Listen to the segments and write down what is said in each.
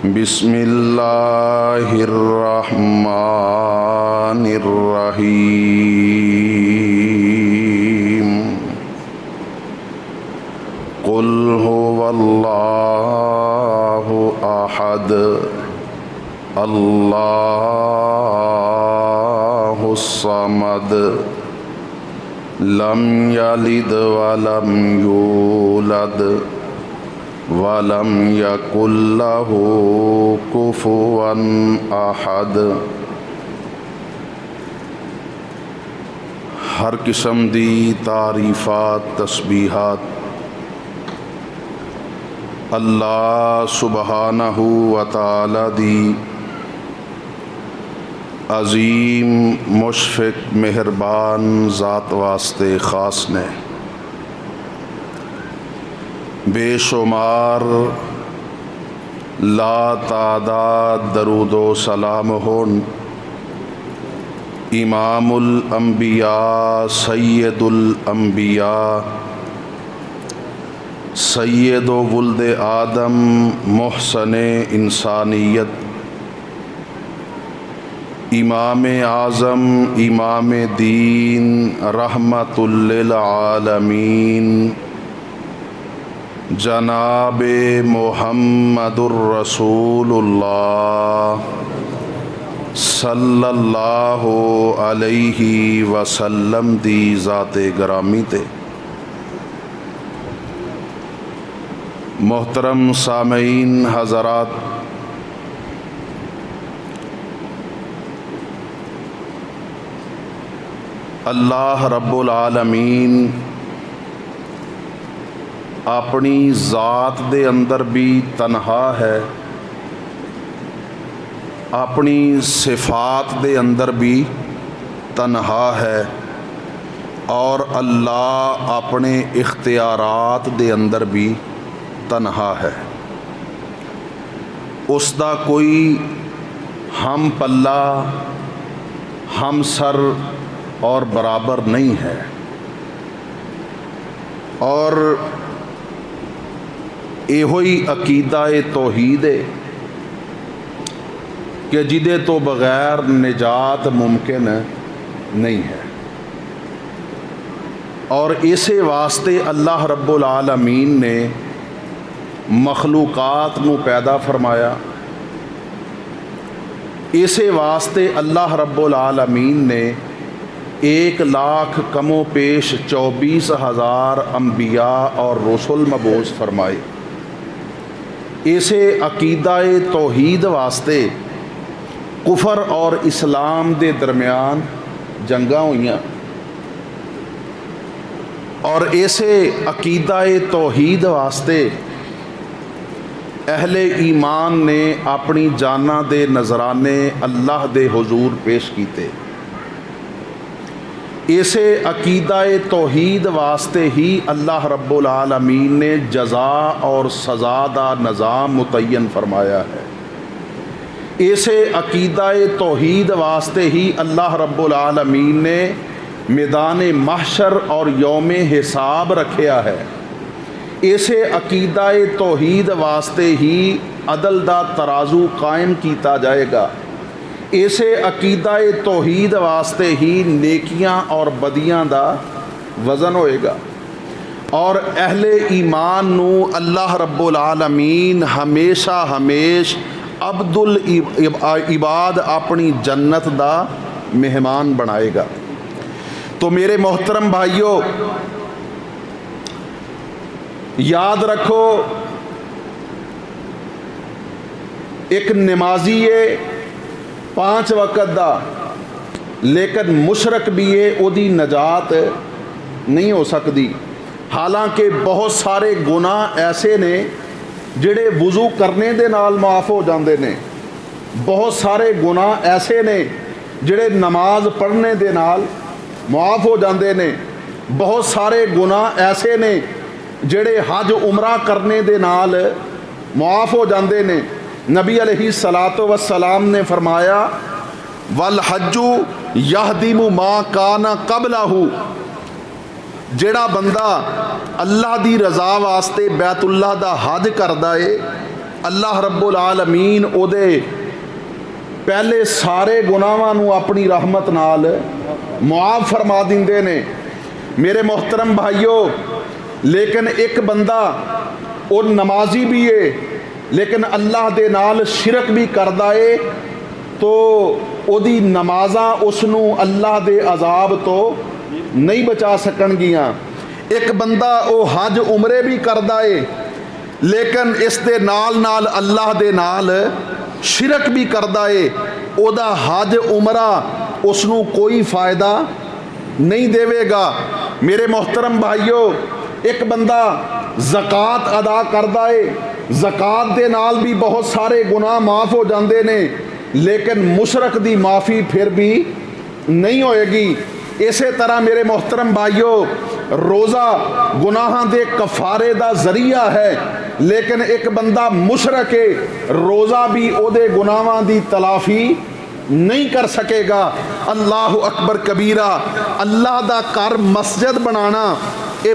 بسم اللہ الرحمن الرحیم قل هو اللہ احد اللہ الصمد لم یلد ولم یولد وَلَمْ يَكُنْ لَهُ كُفُوًا أَحَدٌ۔ ہر قسم دی تعریفات تسبیحات اللہ سبحانہ و تعالی دی عظیم مشفق مہربان ذات واسطے خاص نے۔ بے شمار لا تعداد درود و سلام ہون امام الانبیاء سید الانبیاء سید و ولد آدم محسن انسانیت امام اعظم امام دین رحمت للعالمین جناب محمد الرسول اللہ صلی اللہ علیہ وسلم دی ذات گرامی تے۔ محترم سامعین حضرات، اللہ رب العالمین اپنی ذات دے اندر بھی تنہا ہے، اپنی صفات دے اندر بھی تنہا ہے، اور اللہ اپنے اختیارات دے اندر بھی تنہا ہے۔ اس دا کوئی ہم پلہ ہم سر اور برابر نہیں ہے، اور ایہوئی عقیدہ توحید ہے کہ جدے تو بغیر نجات ممکن نہیں ہے، اور اسے واسطے اللہ رب العالمین نے مخلوقات نو پیدا فرمایا۔ اسے واسطے اللہ رب العالمین نے 1,00,000 کم و پیش 24,000 انبیاء اور رسول مبعوث فرمائے۔ اسے عقیدہ توحید واسطے کفر اور اسلام دے درمیان جنگاں ہوئیاں، اور اسے عقیدہ توحید واسطے اہل ایمان نے اپنی جاناں دے نذرانے اللہ دے حضور پیش کیتے۔ اسے عقیدہ توحید واسطے ہی اللہ رب العالمین نے جزا اور سزا دا نظام متعین فرمایا ہے۔ اسے عقیدہ توحید واسطے ہی اللہ رب العالمین نے میدان محشر اور یوم حساب رکھیا ہے۔ اسے عقیدہ توحید واسطے ہی عدل دا ترازو قائم کیتا جائے گا۔ اسے عقیدہ توحید واسطے ہی نیکیاں اور بدیاں دا وزن ہوئے گا، اور اہل ایمان نو اللہ رب العالمین ہمیشہ ہمیش عبد العباد اپنی جنت دا مہمان بنائے گا۔ تو میرے محترم بھائیوں، یاد رکھو، ایک نمازی ہے 5 وقت دا، لیکن مشرک بھی ہے، او دی نجات نہیں ہو سکتی۔ حالانکہ بہت سارے گناہ ایسے نے جڑے وضو کرنے دے نال معاف ہو جاندے نے، بہت سارے گناہ ایسے نے جڑے نماز پڑھنے دے نال معاف ہو جاندے نے، بہت سارے گناہ ایسے نے جڑے حج عمرہ کرنے دے نال معاف ہو جاندے نے۔ نبی علیہ الصلاۃ والسلام نے فرمایا والحج یہدم ما کان قبلہ، جیڑا بندہ اللہ دی رضا واسطے بیت اللہ دا حج کردا ہے، اللہ رب العالمین ਉਹਦੇ ਪਹਿਲੇ ਸਾਰੇ ਗੁਨਾਹਾਂ ਨੂੰ ਆਪਣੀ ਰਹਿਮਤ ਨਾਲ ਮੁਆਫ ਫਰਮਾ ਦਿੰਦੇ ਨੇ। ਮੇਰੇ ਮੁਹਤਰਮ ਭਾਈਓ, ਲੇਕਿਨ ਇੱਕ ਬੰਦਾ ਉਹ ਨਮਾਜ਼ੀ ਵੀ ਏ ਲੇਕਿਨ ਅੱਲਾਹ ਦੇ ਨਾਲ ਸ਼ਿਰਕ ਵੀ ਕਰਦਾ ਏ ਤੋ ਉਹਦੀ ਨਮਾਜ਼ਾਂ ਉਸ ਨੂੰ ਅੱਲਾਹ ਦੇ ਅਜ਼ਾਬ ਤੋਂ ਨਹੀਂ ਬਚਾ ਸਕਣਗੀਆਂ। ਇੱਕ ਬੰਦਾ ਉਹ ਹਜ ਉਮਰੇ ਵੀ ਕਰਦਾ ਏ ਲੇਕਿਨ ਇਸ ਦੇ ਨਾਲ ਨਾਲ ਅੱਲਾਹ ਦੇ ਨਾਲ ਸ਼ਿਰਕ ਵੀ ਕਰਦਾ ਏ, ਉਹਦਾ ਹਜ ਉਮਰਾ ਉਸ ਨੂੰ ਕੋਈ ਫਾਇਦਾ ਨਹੀਂ ਦੇਵੇਗਾ। ਮੇਰੇ ਮੁਹਤਰਮ ਭਾਈਓ, ਇੱਕ ਬੰਦਾ ਜ਼ਕਾਤ ਅਦਾ ਕਰਦਾ ਏ, ਜ਼ਕਾਤ ਦੇ ਨਾਲ ਵੀ ਬਹੁਤ ਸਾਰੇ ਗੁਨਾਹ ਮਾਫ ਹੋ ਜਾਂਦੇ ਨੇ ਲੇਕਿਨ ਮੁਸ਼ਰਕ ਦੀ ਮਾਫੀ ਫਿਰ ਵੀ ਨਹੀਂ ਹੋਏਗੀ। ਇਸੇ ਤਰ੍ਹਾਂ ਮੇਰੇ ਮੁਹਤਰਮ ਭਾਈਓ, ਰੋਜ਼ਾ ਗੁਨਾਹਾਂ ਦੇ ਕਫਾਰੇ ਦਾ ਜ਼ਰੀਆ ਹੈ ਲੇਕਿਨ ਇੱਕ ਬੰਦਾ ਮੁਸ਼ਰਕ ਹੈ, ਰੋਜ਼ਾ ਵੀ ਉਹਦੇ ਗੁਨਾਹਾਂ ਦੀ ਤਲਾਫੀ ਨਹੀਂ ਕਰ ਸਕੇਗਾ। ਅੱਲਾਹੁ ਅਕਬਰ ਕਬੀਰਾ। ਅੱਲਾਹ ਦਾ ਘਰ ਮਸਜਿਦ ਬਣਾਉਣਾ ਇਹ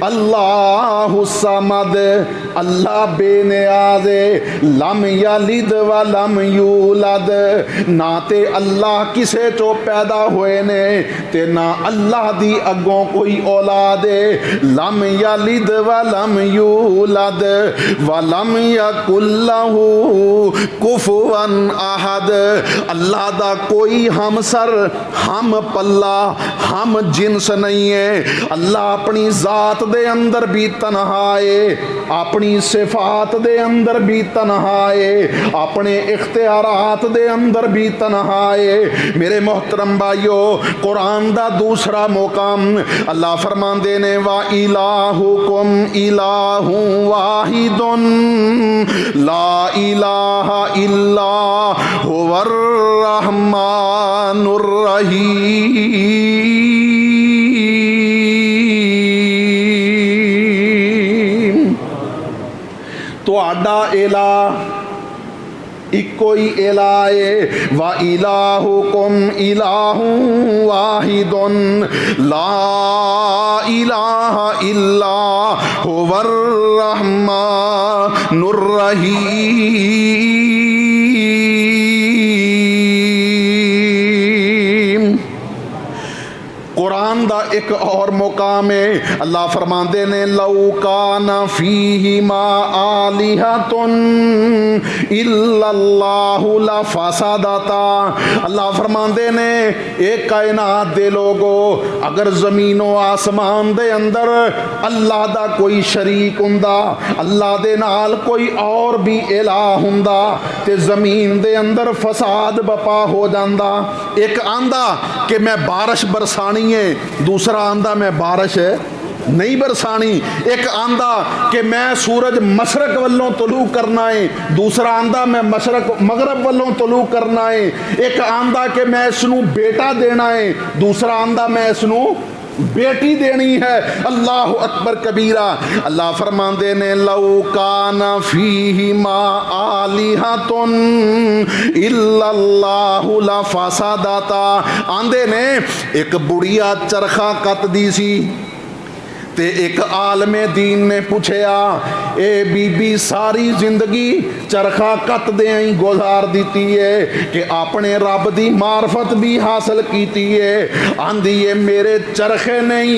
اللہ الصمد، اللہ بے نیاز ہے، لم یلد ولم یولد، نہ تے اللہ کسے چو پیدا ہوئے نے تے نہ اللہ دی اگوں کوئی اولاد ہے، لم یلد ولم یولد ولم یکن لہ کفوا احد، اللہ دا کوئی ہمسر، ہم پلہ، ہم جنس نہیں ہے۔ اللہ اپنی ذات دے اندر بھی تنہا ہے، اپنی صفات دے اندر بھی تنہا ہے، اپنے اختیارات دے اندر بھی تنہا ہے۔ میرے محترم بھائیو، قرآن دا دوسرا مقام اللہ فرماندے نے وَإِلَٰهُكُمْ إِلَٰهٌ وَاحِدٌ لَا إِلَٰهَ إِلَّا هُوَ الرَّحْمَٰنُ الرَّحِيمُ۔ تو آڈا الہ ایکو ہی الہ ہے، وَإِلَٰهُكُمْ إِلَٰهٌ وَاحِدٌ لَا إِلَٰهَ إِلَّا هُوَ الرَّحْمَٰنُ الرَّحِيمُ۔ قرآن دا ایک اور مقام ہے، اللہ فرماندے نے لَوْ كَانَ فِيهِمَا آلِهَةٌ إِلَّا اللَّهُ لَفَسَدَتَا، اللہ فرماندے نے ایک کائنات دے لوگو، اگر زمین و آسمان دے اندر اللہ دا کوئی شریک ہوندا، اللہ دے نال کوئی اور بھی الہ ہوندا تے زمین دے اندر فساد بپا ہو جاندا۔ ایک آندا کہ میں بارش برسانی ہے، دوسرا آندا میں بارش نہیں برسانی، ایک آندا کہ میں سورج مشرق والوں طلوع کرنا ہے، دوسرا آندا میں مشرق مغرب والوں طلوع کرنا ہے، ایک آندا کہ میں اس نو بیٹا دینا ہے، دوسرا آندا میں اس نو بیٹی دینی ہے۔ اللہ اکبر کبیرہ، اللہ فرماندے نے لَوْ كَانَ فِيهِمَا آلِهَةٌ إِلَّا اللَّهُ لَفَسَدَتَا، آندے نے ایک بڑیا چرخہ کت دی سی تے ایک عالم دین نے پوچھیا اے بی بی ساری زندگی چرخہ کت دے گزار دیتی ہے کہ اپنے رب دی معرفت بھی حاصل کیتی ہے، آندھی ہے میرے چرخے نہیں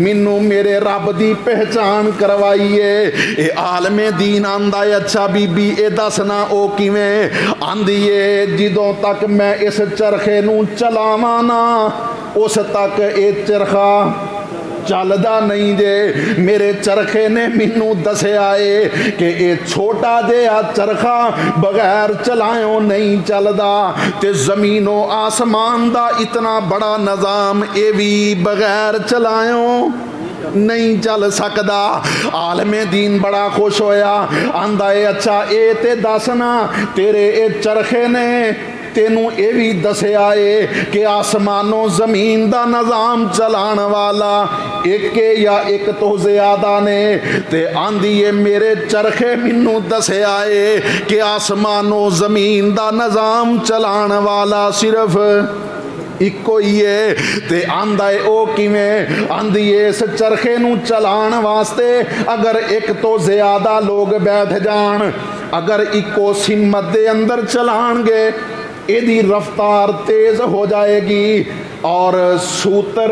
منو میرے رب دی پہچان کروائی ہے۔ اے عالم دین آندہ ہے اچھا بی بی اے دسنا او کیویں، آندھی ہے جدوں تک میں اس چرخے نو چلاوانا اس تک اے چرخہ چلدا نہیں جے، میرے چرخے نے مینوں دسے آئے کہ اے چھوٹا جہا چرخہ بغیر چلائیوں نہیں چلدا تے زمین و آسمان دا اتنا بڑا نظام اے بھی بغیر چلائیوں نہیں چل سکدا۔ عالم دین بڑا خوش ہویا، آندا اے اچھا اے تے دسنا تیرے اے چرخے نے تینوں اے بھی دسے آئے کہ آسمان و زمین دا نظام چلان والا ایک یا ایک تو زیادہ نے، تے آندھی ہے میرے چرخے منوں دسے آئے کہ آسمان و زمین دا نظام چلان والا صرف ایکو ہی ہے۔ تے آندہ ہے او کیویں، آندھی ہے اس چرخے نو چلان واسطے اگر ایک تو زیادہ لوگ بیٹھ جان، اگر ایکو سمت دے اندر چلان گے ایدی رفتار تیز ہو جائے گی اور سوتر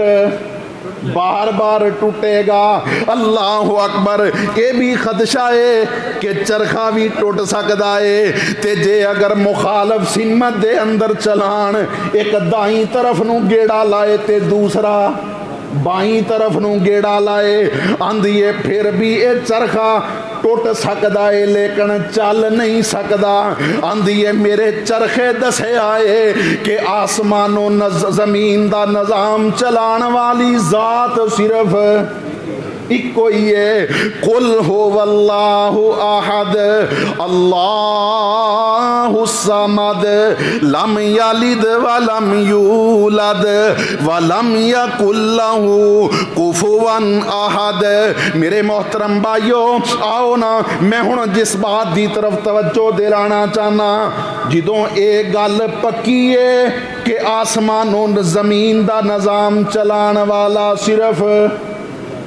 بار بار ٹوٹے گا۔ اللہ اکبر، یہ بھی خدشہ ہے کہ چرخہ بھی ٹوٹ سکتا ہے تے جے اگر مخالف سمت دے اندر چلان ایک دائیں طرف نو گیڑا لائے تے دوسرا بائیں طرف نو گیڑا لائے، آندھیے پھر بھی اے چرخہ ٹوٹ سکدا ہے لیکن چل نہیں سکدا۔ آندھیے میرے چرخے دسے آئے کہ آسمان و زمین دا نظام چلان والی ذات صرف ایکو ہی ہے۔ قل هو اللہ احد اللہ الصمد لم یلد ولم یولد ولم یکن لہ کفوا احد۔ میرے محترم بھائیو، آؤ نا میں ہن جس بات دی طرف توجہ دلانا چاہنا، جدوں اے گل پکی ہے کہ آسمان و زمین دا نظام چلان والا صرف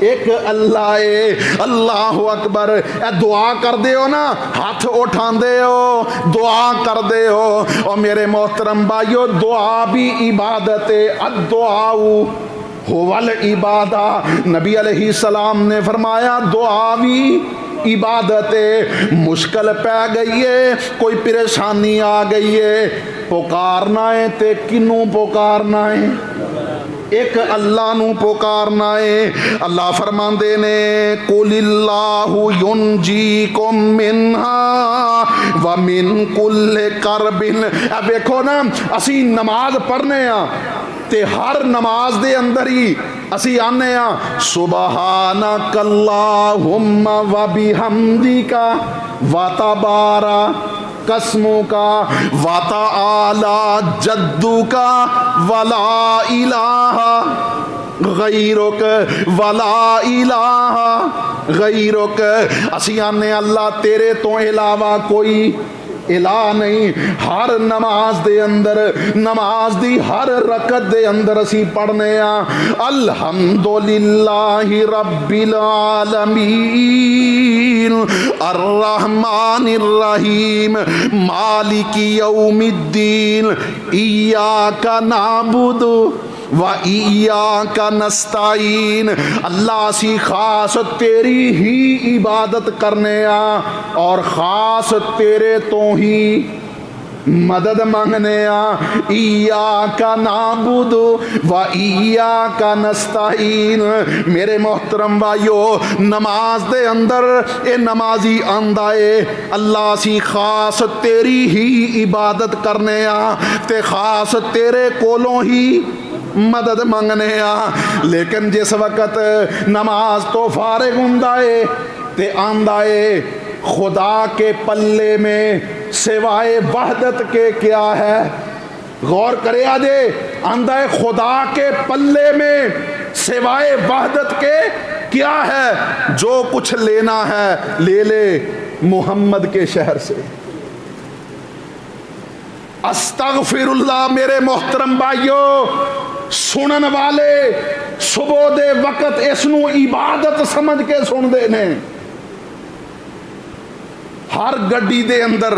ایک اللہ ہے۔ اللہ اکبر۔ اے دعا کر دے ہو نا، ہاتھ اٹھا دے ہو، دعا کر دے ہو۔ اور میرے محترم بھائیو، دعا بھی عبادت ہے۔ الدعاء هو العبادہ، نبی علیہ السلام نے فرمایا دعا بھی عبادت ہے۔ مشکل پہ گئی ہے، کوئی پریشانی آ گئی ہے، پکارنا ہے تے کنوں پکارنا ہے؟ ایک اللہ نو پکارنا ہے۔ اللہ فرماندے نے قُلِ اللَّهُ يُنْجِيكُم مِّنْهَا وَمِن كُلِّ كَرْبٍ۔ اب دیکھو نا، اسی نماز پڑھنے ہاں تے ہر نماز دے اندر ہی اسی آنے ہاں سبحانک اللہم وبحمدک وتبارک اسمک وتعالی جدک ولا الہ غیرک ولا الہ غیرک۔ اسی آنے اللہ تیرے تو علاوہ کوئی الہ نہیں۔ ہر نماز دے اندر، نماز دی ہر رکعت دے اندر اسی پڑھنے ہاں الحمدللہ رب العالمین الرحمن الرحیم مالک یوم الدین ایاک نعبد وَإِيَّاكَ نَسْتَعِينُ۔ اللہ اسی خاص تیری ہی عبادت کرنے آ اور خاص تیرے تو ہی مدد مانگنے آ۔ ایاک نعبد وَإِيَّاكَ نَسْتَعِينُ۔ میرے محترم بھائیو، نماز دے اندر اے نمازی آندا ہے اللہ اسی خاص تیری ہی عبادت کرنے آ تے خاص تیرے کولوں ہی مدد منگنے آ۔ لیکن جس وقت نماز تو فارغ ہوندا ہے تے آندا ہے خدا کے پلے میں سوائے وحدت کے کیا ہے؟ غور کرے آجے، آندا ہے خدا کے پلے میں سوائے وحدت کے کیا ہے؟ جو کچھ لینا ہے لے لے محمد کے شہر سے۔ استغفر اللہ۔ میرے محترم بھائیو، سنن والے صبح دے وقت اس نو عبادت سمجھ کے سن دے نے۔ ہر گڈی دے اندر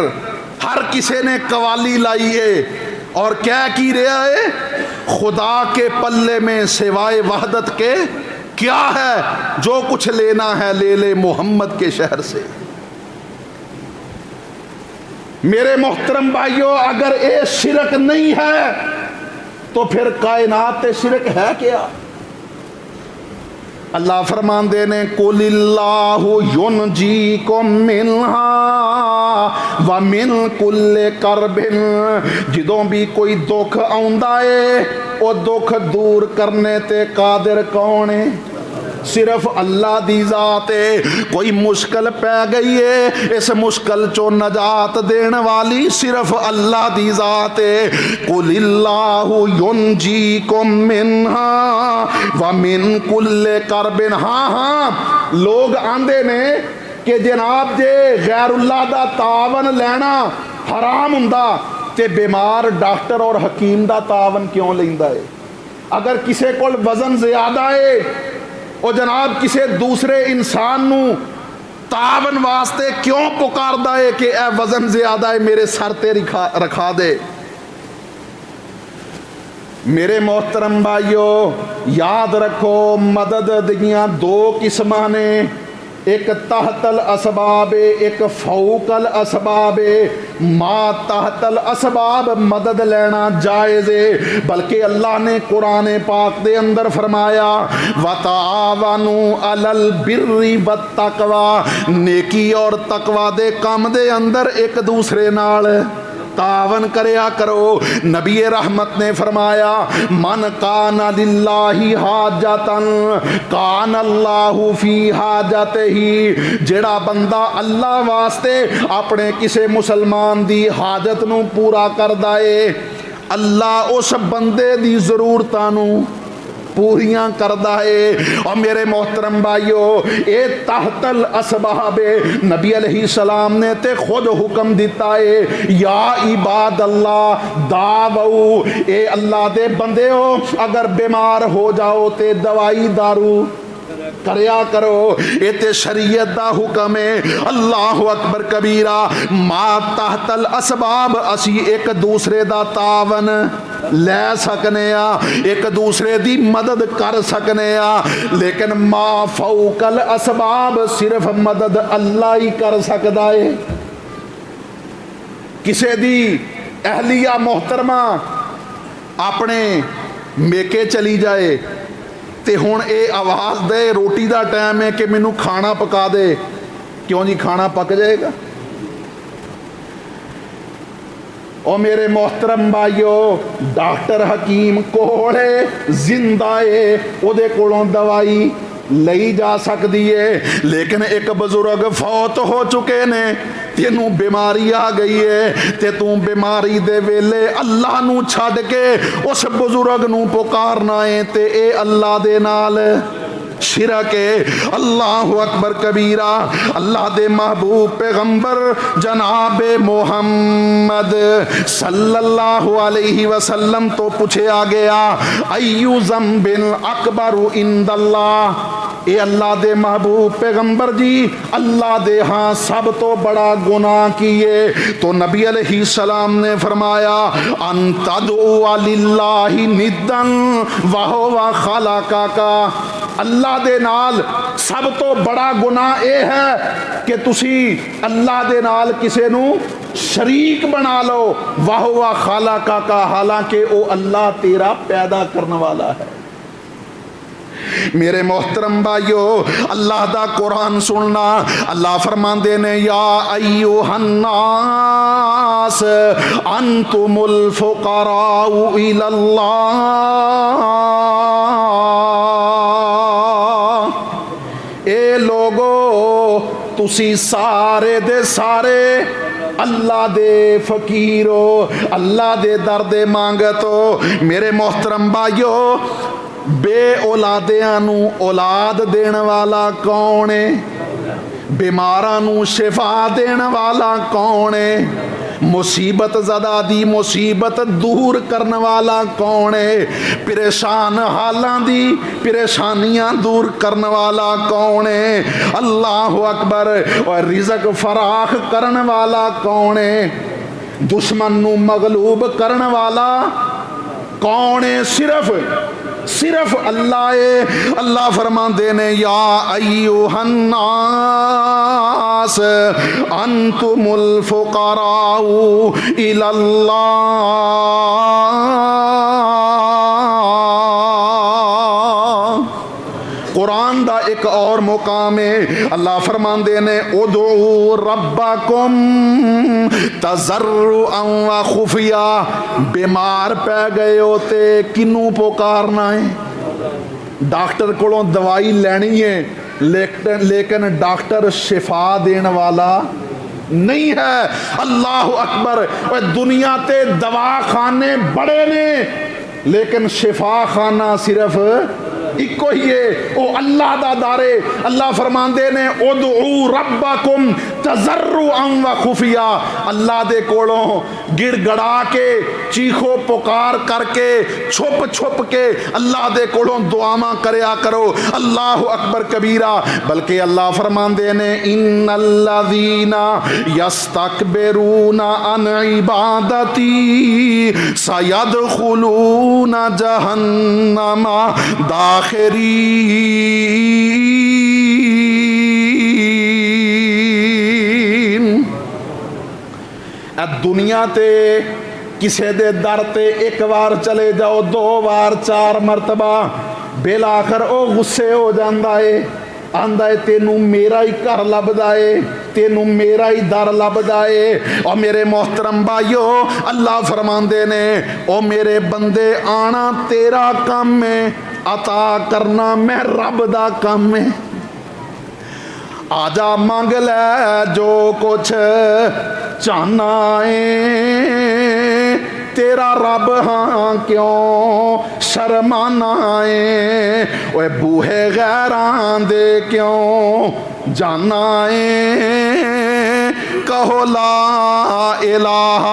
ہر کسے نے قوالی لائی ہے اور کیا کی رہا ہے؟ خدا کے پلے میں سوائے وحدت کے کیا ہے؟ جو کچھ لینا ہے لے لے محمد کے شہر سے۔ میرے محترم بھائیو، اگر اے شرک نہیں ہے تو پھر کائنات شرک ہے کیا؟ اللہ فرمان دے نے قُلِ اللَّهُ يُنْجِيكُم مِّنْهَا وَمِن كُلِّ كَرْبٍ۔ جدوں بھی کوئی دکھ آندا ہے او دکھ دور کرنے تے قادر کون ہے؟ صرف اللہ دی ذات ہے۔ کوئی مشکل پہ گئی ہے، اس مشکل چو نجات دین والی صرف اللہ دی ذات ہے۔ قُلِ اللَّهُ يُنْجِيكُم مِّنْهَا وَمِن كُلِّ كَرْبٍ۔ ہاں ہاں، لوگ آندے نے کہ جناب جے غیر اللہ دا تعاون لینا حرام ہوندا تے بیمار ڈاکٹر اور حکیم دا تعاون کیوں لیندا ہے؟ اگر کسے کول وزن زیادہ ہے اور جناب کسے دوسرے انسان نو تعاون واسطے کیوں پکاردا ہے کہ اے وزن زیادہ ہے میرے سر تے رکھا دے؟ میرے محترم بھائیو، یاد رکھو مدد دیاں دو قسماں نے، ایک تحت الاسباب، ایک فوق الاسباب۔ ما تحت الاسباب مدد لینا جائز ہے، بلکہ اللہ نے قرآن پاک دے اندر فرمایا وَتَعَاوَنُوا عَلَى الْبِرِّ وَالتَّقْوَى، نیکی اور تقوی دے کام دے اندر ایک دوسرے نال تعاون کریا کرو۔ نبی رحمت نے فرمایا من کان للہ حاجتن کان اللہ فی حاجتہ، جڑا بندہ اللہ واسطے اپنے کسے مسلمان دی حاجت نو پورا کردا ہے، اللہ اس بندے دی ضرورتاں نو پوریاں کردا ہے۔ اور میرے محترم بھائیو، اے تحت الاسباب نبی علیہ السلام نے تے خود حکم دیتا ہے یا عباد اللہ داو، اے اللہ دے بندے ہو اگر بیمار ہو جاؤ تے دوائی دارو کریا کرو، یہ تے شریعت دا حکم ہے۔ اللہ اکبر کبیرہ۔ ما تحت الاسباب اسی ایک دوسرے دا تعاون لے سکنے آ، ایک دوسرے دی مدد کر سکنے آ، لیکن ما فوق الاسباب صرف مدد اللہ ہی کر سکدا ہے۔ کسے دی اہلیہ محترمہ اپنے میکے چلی جائے تے ہن اے آواز دے روٹی دا ٹائم ہے کہ مینوں کھانا پکا دے، کیوں جی کھانا پک جائے گا؟ او میرے محترم بھائیو، ڈاکٹر حکیم کوڑے زندہ ہے، او دے کولوں دوائی لئی جا سکتی ہے، لیکن ایک بزرگ فوت ہو چکے نے، تینوں بیماری آ گئی ہے تے توں بیماری دے ویلے اللہ نو چھڈ کے اس بزرگ نو پکارنا ہے تے اے اللہ دے نال شرک ہے۔ اللہ اکبر کبیرہ۔ اللہ دے محبوب پیغمبر جناب محمد صلی اللہ علیہ وسلم تو پوچھا گیا ایو ذنب اکبر عند اللہ، اے اللہ دے محبوب پیغمبر جی اللہ دے ہاں سب تو بڑا گناہ کیے؟ تو نبی علیہ السلام نے فرمایا ان تدعو للہ ندا وہو خلقک، اللہ دے نال سب تو بڑا گناہ اے ہے کہ تسی اللہ دے نال کسے نو شریک بنا لو، وہو خلقک، حالانکہ او اللہ تیرا پیدا کرنے والا ہے۔ میرے محترم بھائیو، اللہ دا قرآن سننا، اللہ فرماندے نے یا ایوہ الناس انتم الفقراء الی اللہ، اے لوگو تسی سارے دے سارے اللہ دے فقیرو، اللہ دے درد مانگتو۔ میرے محترم بھائیو، بے اولادیاں نو اولاد دین والا کون ہے؟ بیماراں نو شفا دین والا کون ہے؟ مصیبت زدہ دی مصیبت دور کرنے والا کون ہے؟ پریشان حالاں دی پریشانیاں دور کرنے والا کون ہے؟ اللہ اکبر۔ اور رزق فراخ کرنے والا کون ہے؟ دشمن نو مغلوب کرنے والا کون ہے؟ صرف اللہ ہے۔ اللہ فرماندے نے یا ایوہ الناس انتم الفقراء الی اللہ، قرآن دا ایک اور مقام ہے، اللہ فرماندے نے ادعو ربکم تضرعا و خفیہ، بیمار پہ گئے ہوتے کنوں پکارنا ہے؟ ڈاکٹر کولوں دوائی لینی ہے، لیکن ڈاکٹر شفا دین والا نہیں ہے۔ اللہ اکبر۔ دنیا تے دواخانے بڑے نے لیکن شفا خانہ صرف ایک ہی ہے، او اللہ دا دارے۔ اللہ فرماندے نے ادعو ربکم تضرعا و خفیہ، اللہ دے کولوں گڑ گڑا کے چیخو پکار کر کے چھپ کے اللہ دے کولوں دعاواں کریا کرو۔ اللہ اکبر کبیرہ۔ بلکہ اللہ فرماندے نے ان الذین یستکبرون عن عبادتی سیدخلون جہنم داخرین۔ دنیا تے کسے دے در تے ایک بار چلے جاؤ، دو بار چار مرتبہ، بالآخر او غصے ہو جاندا ہے، آندا ہے تینوں میرا ہی گھر لبدا ہے، تینوں میرا ہی در لبدا ہے۔ اور میرے محترم بھائیو، اللہ فرماندے نے او میرے بندے آنا تیرا کام ہے، عطا کرنا میں رب دا کام ہے۔ آجا مانگ لے جو کچھ چاہنا ہے، تیرا رب ہاں کیوں شرمانا ہے، اوے بوہے غیران دے کیوں جانا ہے، کہو لا الہ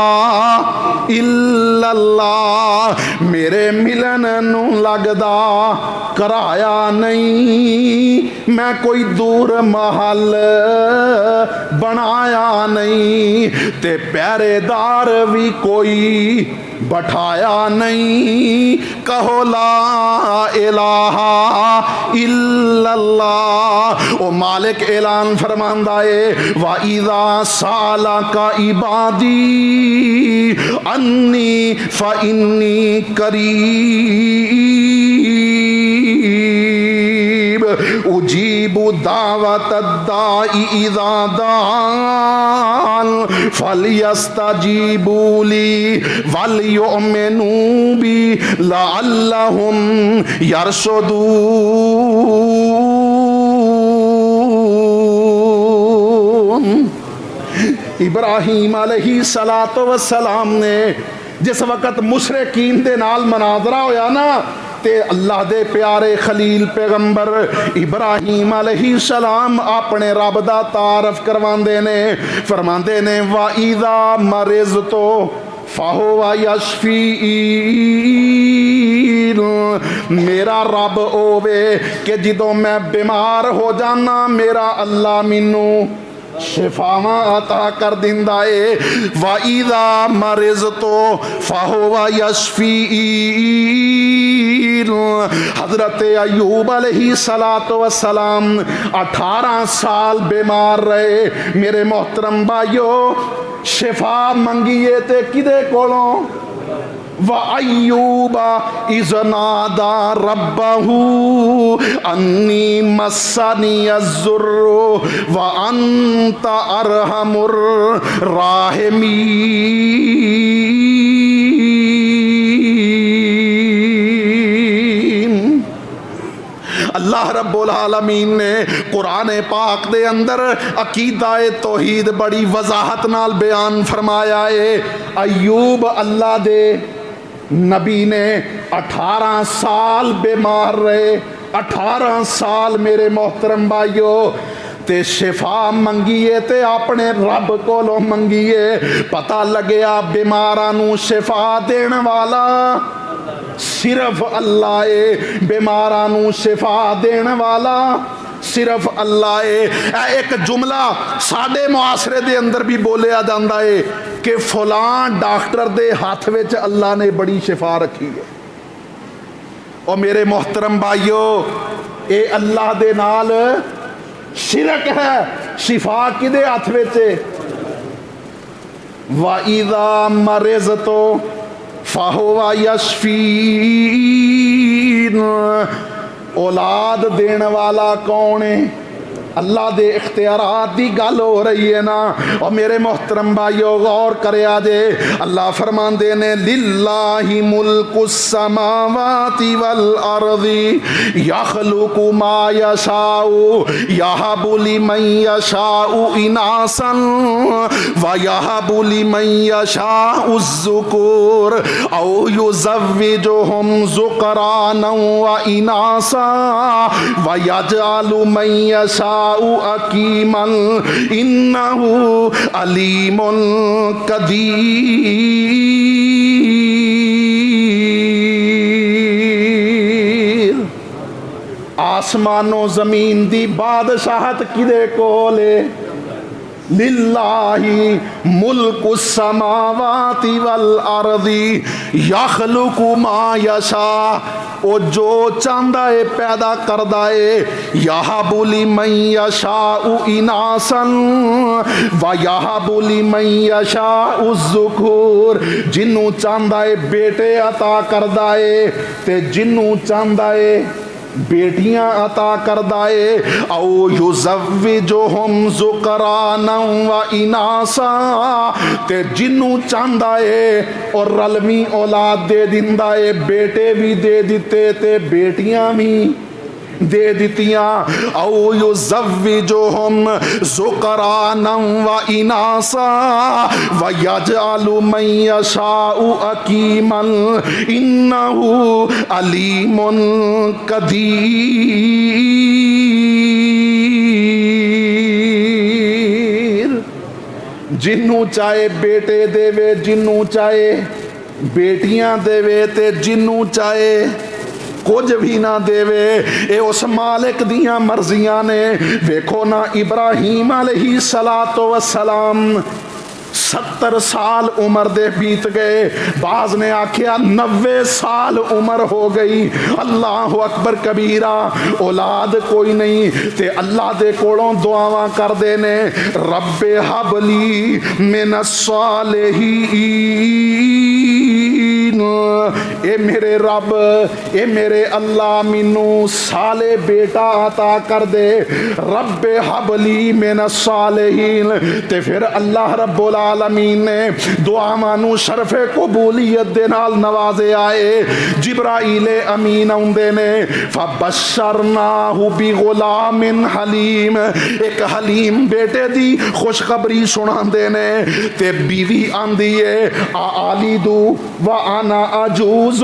الا اللہ، میرے ملن نو لگدا کرایا نہیں، میں کوئی دور محل بنایا نہیں، تے پہرے دار بھی کوئی بٹھایا نہیں، کہو لا الہ الا اللہ۔ او مالک اعلان فرماندا ہے وَإِذَا سَأَلَكَ عِبَادِي أَنِّي فَإِنِّي قَرِيبٌ اجیب دعوت الداعی اذا دعان فلیستجیبوا لی ولیؤمنوا بی لعلہم یرشدون۔ ابراہیم علیہ السلام نے جس وقت مشرکین دے نال مناظرہ ہویا نا تے اللہ دے پیارے خلیل پیغمبر ابراہیم علیہ السلام اپنے رب دا تعارف کرواندے نے، فرماندے نے وَإِذَا مَرِضْتُ فَهُوَ يَشْفِينِ، میرا رب اوے کہ جدوں میں بیمار ہو جانا میرا اللہ مینوں شفاواں عطا کر دیندا اے۔ وَإِذَا مَرِضْتُ فَهُوَ يَشْفِينِ، حضرت ایوب علیہ السلام 18 سال بیمار رہے۔ میرے محترم بھائیو، شفا منگیے تے کدے کولوں؟ وَأَيُّوبَ إِذْ نَادَى رَبَّهُ أَنِّي مَسَّنِيَ الضُّرُّ وَأَنْتَ أَرْحَمُ الراحمین۔ اللہ رب العالمین نے قرآن پاک دے اندر عقیدہ توحید بڑی وضاحت نال بیان فرمایا ہے۔ ایوب اللہ دے نبی نے 18 سال بیمار رہے، 18 سال میرے محترم بھائیو، تے شفا منگیے تے اپنے رب کولوں منگیے۔ پتہ لگیا بیماراں نوں شفا دین والا صرف اللہ ہے، بیماراں نوں شفا دین والا صرف اللہ ہے۔ ایک جملہ ساڈے معاشرے دے اندر بھی بولیا جاندا ہے کہ فلاں ڈاکٹر دے ہاتھ وچ اللہ نے بڑی شفا رکھی ہے۔ اور میرے محترم بھائیو، اے اللہ دے نال شرک ہے۔ شفا کدے ہاتھ وچ ہے؟ وَإِذَا مَرِضْتُ فَهُوَ يَشْفِينِ۔ اولاد دین والا کون ہے؟ اللہ دے اختیارات دی گل ہو رہی ہے نا۔ اور میرے محترم بھائیو غور کریا جے، اللہ فرماندے نے للہ ملک السماوات والارض یخلق ما یشاء یہب لمن یشاء اناسا ویہب لمن یشاء الذکور او یزوجہم ذکرانا واناسا ویجعل من یشاء حکیما انہ علیم قدیر۔ آسمان و زمین دی بادشاہت کدے کولے؟ للہ ملک السماوات والارض یخلق ما یشاء، او جو چاہتا ہے پیدا کردا ہے۔ یہب لمن یشاء اناسا ویہب لمن یشاء الذکور، جنوں چاہتا ہے بیٹے عطا کردا ہے تے جنوں چاہتا ہے بیٹیاں عطا کردا ہے۔ او یزوجہم ذکرانا و اناسا، تے جنوں چاہتا ہے اور رلمی اولاد دے دیندا ہے، بیٹے بھی دے دیتے تے بیٹیاں بھی دے دیتیاں۔ او یزوجہم ذکرانا و اناسا ویجعل من یشاء حکیما انہ علیم قدیر۔ جنوں چاہے بیٹے دے جنوں چاہے بیٹیاں دے تے جنوں چاہے کچھ بھی نہ دے اے اس مالک دیاں مرضیاں نے ویکھو نا ابراہیم علیہ السلام 70 سال عمر دے بیت گئے بعض نے آکھیا 90 سال عمر ہو گئی اللہ اکبر کبیرہ اولاد کوئی نہیں تے اللہ دے کولوں دعاواں کر دے نے رب حب لی من الصالحین اے میرے رب اے میرے اللہ مینوں صالح بیٹا عطا کر دے رب حب لی من الصالحین تے پھر اللہ رب العالمین نے دعاواں شرف قبولیت دے نال نوازے آئے جبرائیل امین آندے نے فبشرناہ بغلام حلیم ایک حلیم بیٹے دی خوشخبری سناندے نے تے بیوی آندی ہے آلیدو وانا عجوز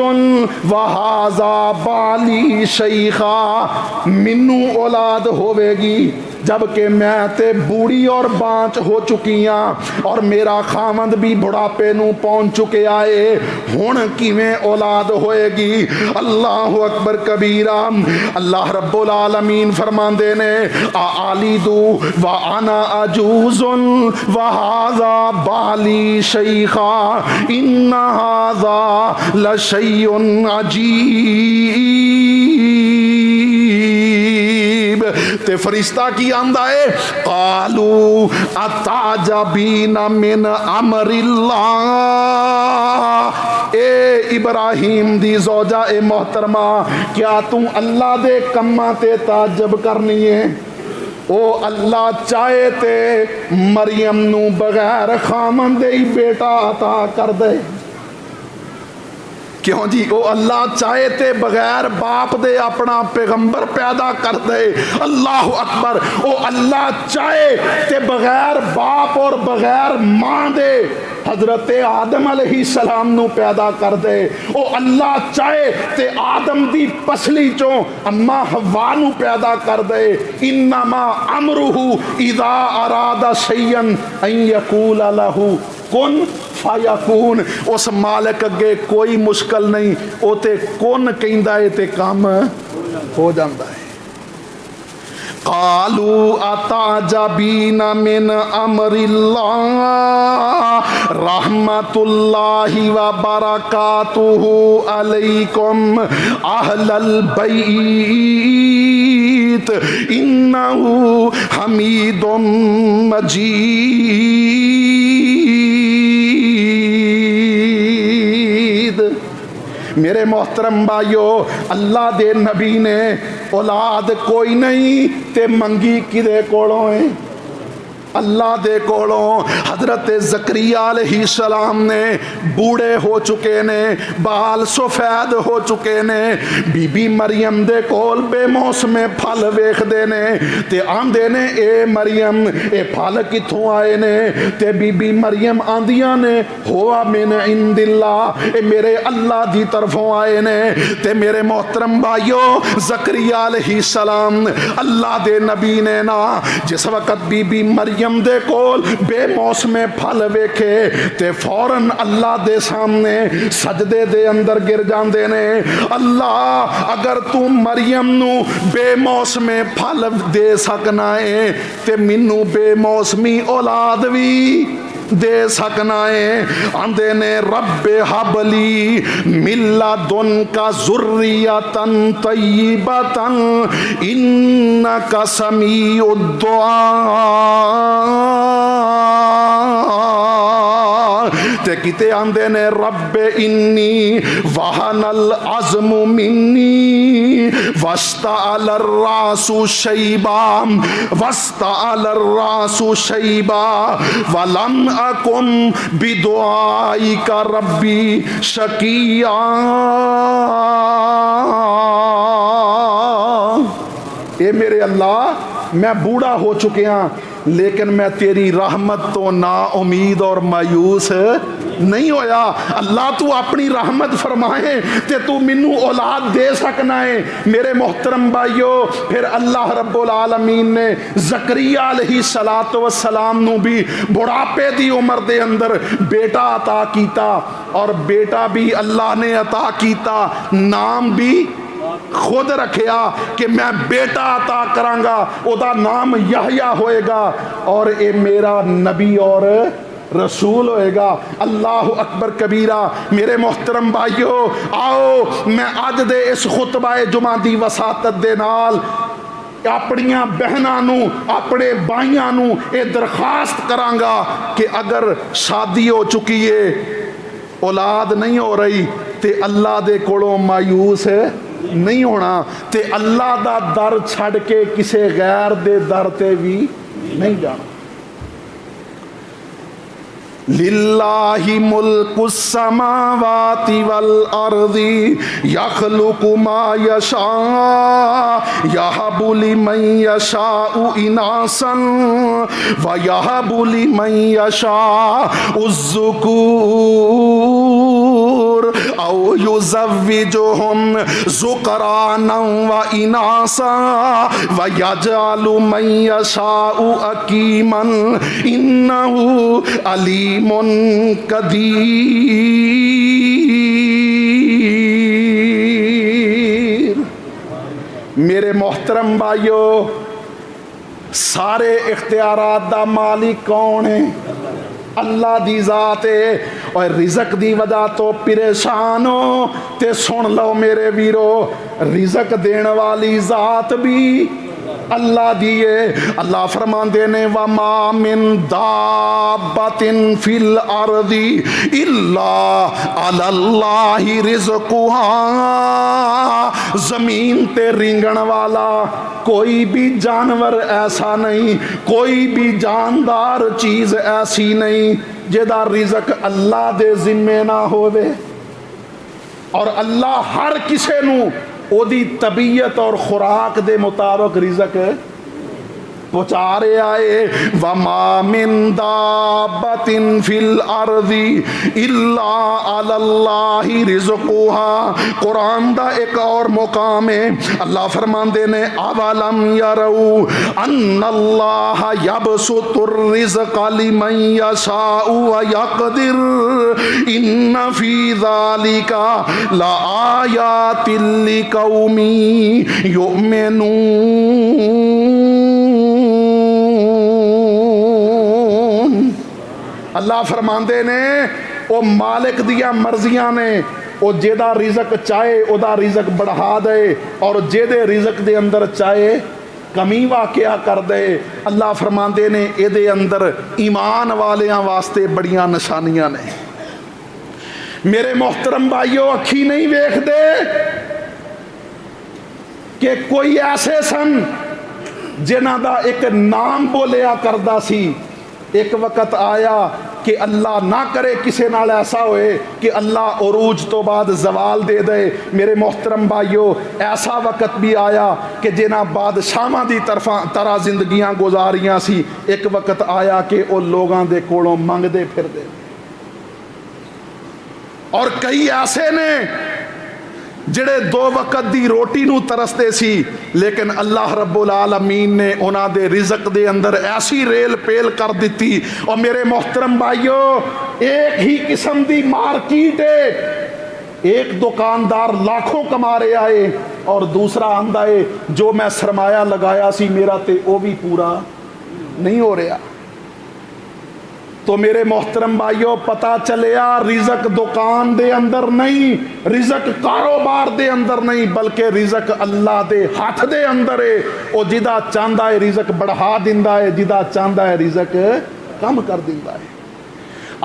وہذا بالی شیخا منو اولاد ہوے گی جبکہ میں تے بوڑھی اور بانچ ہو چکی ہاں اور میرا خامند بھی بڑھاپے نو پہنچ چکے آئے ہن کیویں اولاد ہوئے گی اللہ اکبر کبیرہ اللہ رب العالمین فرماندے نے آلیدو وانا عجوز وہذا بالی شیخا ان ھذا لشیء عجیب تے فرشتہ کی آندہ ہے قالوا اتعجبین من امر اللہ اے ابراہیم دی زوجہ اے محترمہ کیا تم اللہ دے کماں تے تعجب کرنی ہے او اللہ چاہے تے مریم نو بغیر خامن دے بیٹا عطا کر دے کیوں جی او اللہ چاہے تے بغیر باپ دے اپنا پیغمبر پیدا کر دے اللہ اکبر او اللہ چاہے تے بغیر باپ اور بغیر ماں دے حضرت آدم علیہ السلام نو پیدا کر دے او اللہ چاہے تے آدم دی پسلی چوں اما حوا نو پیدا کر دے انما امرہ اذا اراد شیئا ان یقول لہ کن فیکون اس مالک اگے کوئی مشکل نہیں او تے کون کہندا ہے تے کام ہو جاندا ہے قالوا اتعجبین من امر اللہ رحمت اللہ وبرکاتہ علیکم اہل البیت انہ حمید مجید میرے محترم بھائیو اللہ دے نبی نے اولاد کوئی نہیں تے منگی کدے کولوں ہے اللہ دے کولوں حضرت زکریا علیہ السلام نے بوڑھے ہو چکے نے بال سفید ہو چکے نے بی بی مریم دے کول بے موسم پھل ویکھ دے نے تے آندے نے اے مریم اے پھل کتھوں آئے نے تے بی بی مریم آندیاں نے ہوا من عند اللہ اے میرے اللہ دی طرفوں آئے نے تے میرے محترم بھائیو زکریا علیہ السلام اللہ دے نبی نے نا جس وقت بی بی مریم دے کول بے موسم پھل ویکھے تے فوراً اللہ دے سامنے سجدے دے اندر گر جاندے نے اللہ اگر تو مریم نو بے موسم پھل دے سکنا ہے تے منو بے موسمی اولاد بھی دے سکنا ہے آندے نے رب حبلی من لدنک ذریۃ طیبۃ انک سمیع الدعاء تے کتے آندے نے رب انی وہن العظم منی واستعل الراس شیبا واستعل الراس شیبا ولم اکم بدعائک ربی شقیا اے میرے اللہ میں بوڑھا ہو چکے ہاں لیکن میں تیری رحمت تو نا امید اور مایوس نہیں ہویا۔ اللہ تو اپنی رحمت فرمائے تے تو منو اولاد دے سکنا ہے۔ میرے محترم بھائیو، پھر اللہ رب العالمین نے زکریا علیہ السلام نو بھی بڑھاپے دی عمر دے اندر بیٹا عطا کیتا، اور بیٹا بھی اللہ نے عطا کیتا، نام بھی خود رکھیا کہ میں بیٹا عطا کرانگا، او دا نام یحییٰ ہوئے گا، اور اے میرا نبی اور رسول ہوئے گا۔ اللہ اکبر کبیرہ۔ میرے محترم بھائیو، آؤ میں آج دے اس خطبہ جمعہ دی وساطت دے نال اپنیاں بہناں نو، اپنے بھائیاں نو اے درخواست کرانگا کہ اگر شادی ہو چکی ہے، اولاد نہیں ہو رہی، تے اللہ دے کولوں مایوس نہیں ہونا، تے اللہ دا در چھڑ کے کسے غیر دے در تے بھی نہیں جانا۔ للہ ملک السماوات والارض یخلق ما یشاء یہب لمن یشاء اناثا ویہب لمن یشاء الذکور او یزوجہم ذکرانا واناثا ویجعل من یشاء عقیما انہ علیم قدیر۔ میرے محترم بھائیو، سارے اختیارات دا مالک کون ہے؟ اللہ دی ذات ہے، اور رزق دی وجہ تو پریشان ہو تے سن لو میرے ویرو، رزق دین والی ذات بھی اللہ دیے۔ اللہ فرماندے نے وَمَا مِن دَابَّةٍ فِي الْأَرْضِ إِلَّا عَلَى اللَّهِ رِزْقُهَا۔ زمین تے رینگن والا کوئی بھی جانور ایسا نہیں، کوئی بھی جاندار چیز ایسی نہیں جدا رزق اللہ دے ذمے نہ ہوئے، اور اللہ ہر کسے نو او دی طبیعت اور خوراک دے مطابق رزق پہنچا رہے آئے۔ وَمَا مِن دَابَّةٍ فِي الْأَرْضِ إِلَّا عَلَى اللَّهِ رِزْقُهَا۔ قرآن دا ایک اور مقام ہے، اللہ فرماندے نے اَوَلَمْ يَرَوْا أَنَّ اللَّهَ يَبْسُطُ الرِّزْقَ لِمَن يَشَاءُ وَيَقْدِرُ إِنَّ فِي ذَلِكَ لَآيَاتٍ لِقَوْمٍ يُؤْمِنُونَ۔ اللہ فرماندے نے او مالک دیا مرضیاں نے، او جیدہ رزق چاہے او دا رزق بڑھا دے، اور جیدے رزق دے اندر چاہے کمی واقعہ کر دے۔ اللہ فرماندے نے اے دے اندر ایمان والیاں واسطے بڑیاں نشانیاں نے۔ میرے محترم بھائیو، اکھی نہیں ویکھ دے کہ کوئی ایسے سن جنہ دا ایک نام بولیا کردہ سی، ایک وقت آیا کہ اللہ نہ کرے کسے نال ایسا ہوئے کہ اللہ عروج تو بعد زوال دے دے۔ میرے محترم بھائیو، ایسا وقت بھی آیا کہ جنہ بادشاہاں دی طرح زندگیاں گزاریاں سی، ایک وقت آیا کہ وہ لوگاں دے کولوں منگ دے پھر دے، اور کئی ایسے نے جڑے دو وقت دی روٹی نو ترستے سی، لیکن اللہ رب العالمین نے انہاں دے رزق دے اندر ایسی ریل پیل کر دیتی۔ اور میرے محترم بھائیو، ایک ہی قسم دی مارکیٹ ہے، ایک دکاندار لاکھوں کما رہے آئے، اور دوسرا آندہ ہے جو میں سرمایہ لگایا سی میرا تے وہ بھی پورا نہیں ہو رہا۔ تو میرے محترم بھائیو، پتا چلیا رزق دکان دے اندر نہیں، رزق کاروبار دے اندر نہیں، بلکہ رزق اللہ دے ہاتھ دے اندر ہے۔ او جدا چاندہ ہے رزق بڑھا دیندہ ہے، جدا چاندہ ہے رزق کم کر دیندہ ہے۔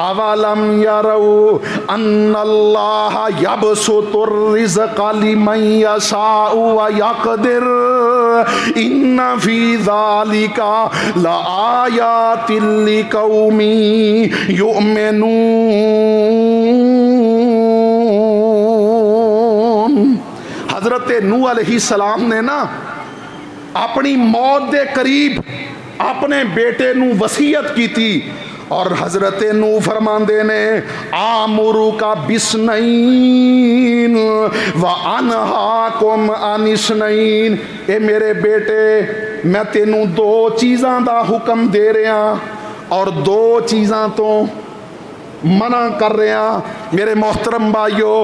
اَوَلَمْ يَرَوْا أَنَّ اللَّهَ يَبْسُطُ الرِّزْقَ لِمَن يَشَاءُ وَيَقْدِرُ إِنَّ فِي ذَلِكَ لَآيَاتٍ لِقَوْمٍ يُؤْمِنُونَ۔ حضرت نوح علیہ السلام نے نا اپنی موت دے قریب اپنے بیٹے نو وصیت کی تھی، اور حضرت نو فرماندے نے آمرو کا بسنین و انہاکم عن اثنین، اے میرے بیٹے میں تینوں دو چیزاں دا حکم دے رہا اور دو چیزاں تو منع کر رہے ہیں۔ میرے محترم بھائیو،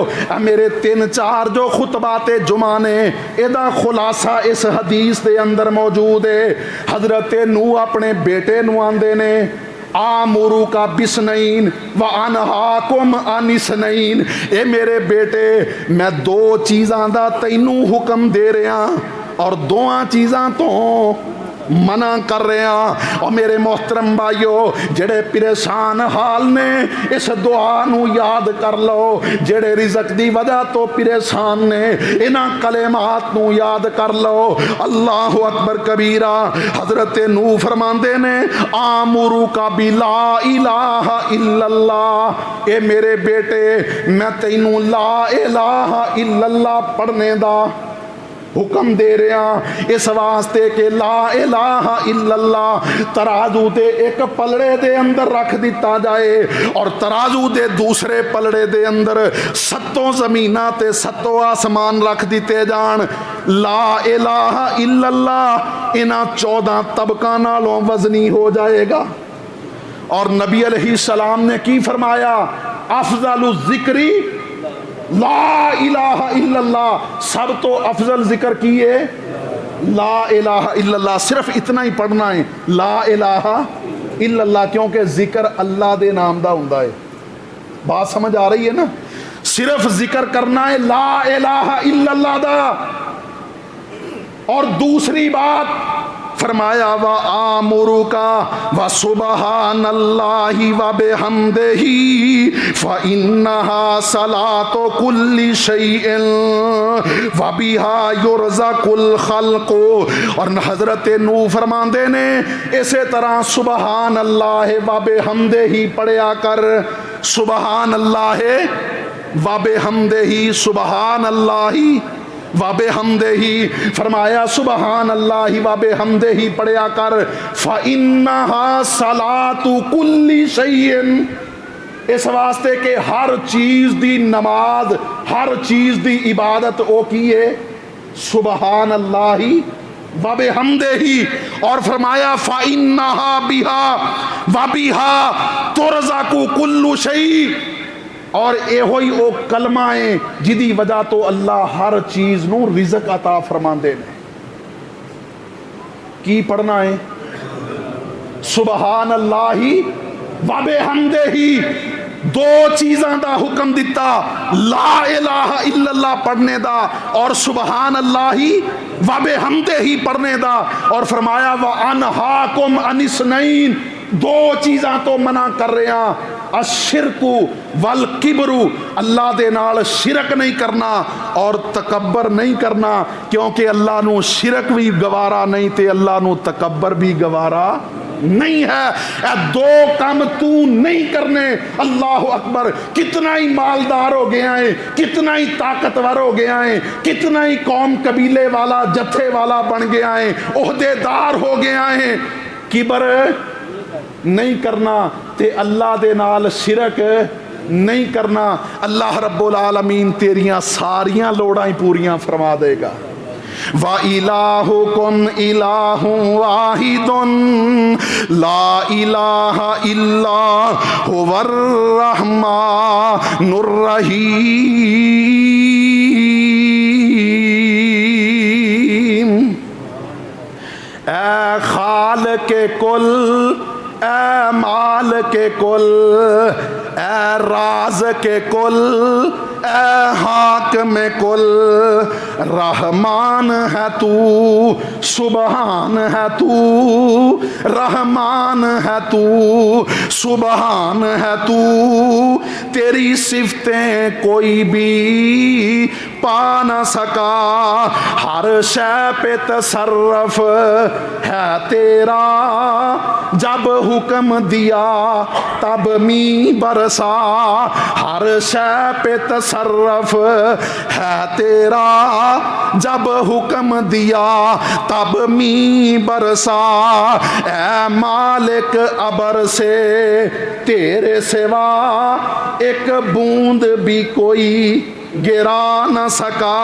میرے 3-4 جو خطبات جمعہ نے ادا خلاصہ اس حدیث دے اندر موجود ہے۔ حضرت نو اپنے بیٹے نو آندے نے آمرو کا بسنین و انہاکم عن اثنین، اے میرے بیٹے میں دو چیزاں دا تینوں حکم دے رہا اور دوہاں چیزاں تو منع کر رہے ہیں۔ اور میرے محترم بھائیو، جڑے پریشان حال نے اس دعا نو یاد کر لو، جڑے رزق دی وجہ تو پریشان نے انہاں کلمات نو یاد کر لو۔ اللہ اکبر کبیرہ، حضرت نو فرماندے نے آمرو کا بلا الہ الا اللہ، اے میرے بیٹے میں تینوں لا الہ الا اللہ پڑھنے دا حکم دے رہا، اس واسطے کہ لا الہ الا اللہ ترازو دے ایک پلڑے دے اندر رکھ دیتا جائے اور ترازو دے دوسرے پلڑے دے اندر 7 زمیناں تے 7 آسمان رکھ دیتے جان۔ لا الہ الا اللہ انہاں 14 طبقاں نالوں وزنی ہو جائے گا۔ اور نبی علیہ السلام نے کی فرمایا، افضل الذکری لا الہ الا اللہ، سب تو افضل ذکر کیے لا الہ الا اللہ، صرف اتنا ہی پڑھنا ہے لا الہ الا اللہ، کیونکہ ذکر اللہ دے نام دا ہوندا ہے۔ بات سمجھ آ رہی ہے نا؟ صرف ذکر کرنا ہے لا الہ الا اللہ دا۔ اور دوسری بات فرمایا وَآمُرُكَ وَسُبْحَانَ اللَّهِ وَبِحَمْدِهِ فَإِنَّهَا صَلَاةُ كُلِّ شَيْءٍ وَبِهَا يُرْزَقُ الْخَلْقُ۔ اور حضرت نو فرماندے نے اسی طرح سبحان اللہ وَبِحَمْدِهِ پڑھیا کر، سبحان اللہ وَبِحَمْدِهِ، سبحان اللہ وَبِحَمْدِهِ، فرمایا سبحان اللہ وَبِحَمْدِهِ پڑھیا کر، فَإِنَّهَا صَلَاةُ كُلِّ شَيْءٍ، اس واسطے کہ ہر چیز دی نماز، ہر چیز دی عبادت او کی ہے سبحان اللہ وَبِحَمْدِهِ۔ اور فرمایا فَإِنَّهَا بِهَا وَبِهَا تُرْزَقُ كُلُّ شَيْءٍ، اور اے ہوئی او کلمہ ہے جدی وجہ تو اللہ ہر چیز نو رزق عطا فرماندے نے۔ کی پڑھنا ہے؟ سبحان اللہ وبحمدہ، دو چیزاں دا حکم دیتا، لا الہ الا اللہ پڑھنے دا اور سبحان اللہ وبحمدہ پڑھنے دا، اور فرمایا وَأَنْهَاكُمْ عَنِ اثْنَيْنِ، دو چیزاں تو منع کر رہے ہیں، الشرک والکبر، اللہ دے نال شرک نہیں کرنا اور تکبر نہیں کرنا، کیونکہ اللہ نو شرک بھی گوارا نہیں تے اللہ نو تکبر بھی گوارا نہیں ہے۔ اے دو کام تو نہیں کرنے۔ اللہ اکبر، کتنا ہی مالدار ہو گیا ہے، کتنا ہی طاقتور ہو گیا ہے، کتنا ہی قوم قبیلے والا جتھے والا بن گیا ہے، عہدے دار ہو گیا ہے، کبر نہیں کرنا تے اللہ دے نال شرک نہیں کرنا، اللہ رب العالمین تیریاں ساریاں لوڑاں پوریاں فرما دے گا۔ وَإِلَٰهُكُمْ إِلَٰهٌ وَاحِدٌ لَا إِلَٰهَ إِلَّا هُوَ الرَّحْمَٰنُ الرَّحِيمُ۔ اے خالق کل، اے مالک کل، اے رازق کل، اے حاکم کل، رحمان ہے تو، سبحان ہے تو، رحمان ہے تو، سبحان ہے تو، تیری صفتیں کوئی بھی پا نہ سکا، ہر شے پہ تصرف ہے تیرا، جب حکم دیا تب می برسا، ہر شے پہ تصرف ہے تیرا، جب حکم دیا تب می برسا، اے مالک ابر سے تیرے سوا ایک بوند بھی کوئی گرا نہ سکا،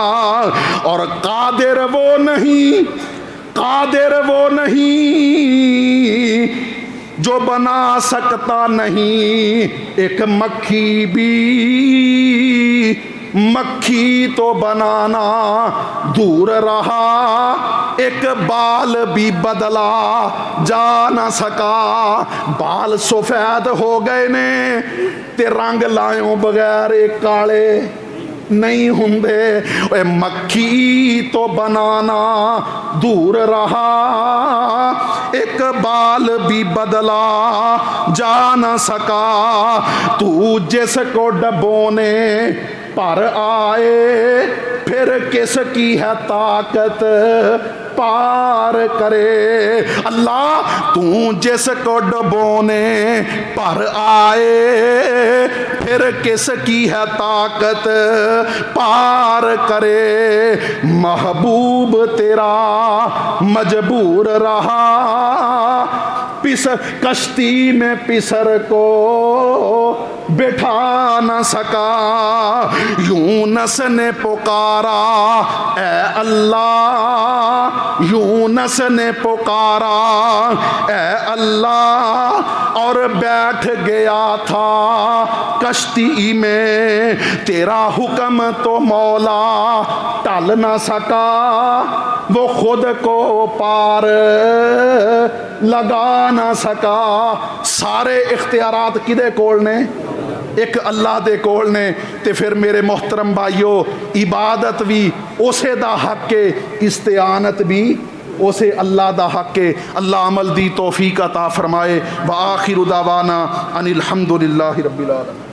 اور قادر وہ نہیں، قادر وہ نہیں جو بنا سکتا نہیں ایک مکھی بھی، مکھی تو بنانا دور رہا، ایک بال بھی بدلا جا نہ سکا، بال سفید ہو گئے نے تے رنگ لائوں بغیر ایک کالے نہیں ہوندے، اے مکھی تو بنانا دور رہا، ایک بال بھی بدلا جا نہ سکا، تو جس کو ڈبونے پر آئے پھر کس کی ہے طاقت پار کرے، اللہ تو جس کو ڈبونے پر آئے پھر کس کی ہے طاقت پار کرے، محبوب تیرا مجبور رہا، کشتی میں پسر کو بٹھا نہ سکا، یونس نے پکارا اے اللہ، یونس نے پکارا اے اللہ، اور بیٹھ گیا تھا کشتی میں، تیرا حکم تو مولا ٹل نہ سکا، وہ خود کو پار لگا نہ سکا، سارے اختیارات کدے کول نے؟ ایک اللہ دے کول نے، تے پھر میرے محترم بھائیو عبادت بھی اسے دا حق کے، استعانت بھی اسے اللہ دا حق کے، اللہ عمل دی توفیق عطا فرمائے، وآخر دعوانا ان الحمدللہ رب العالمین۔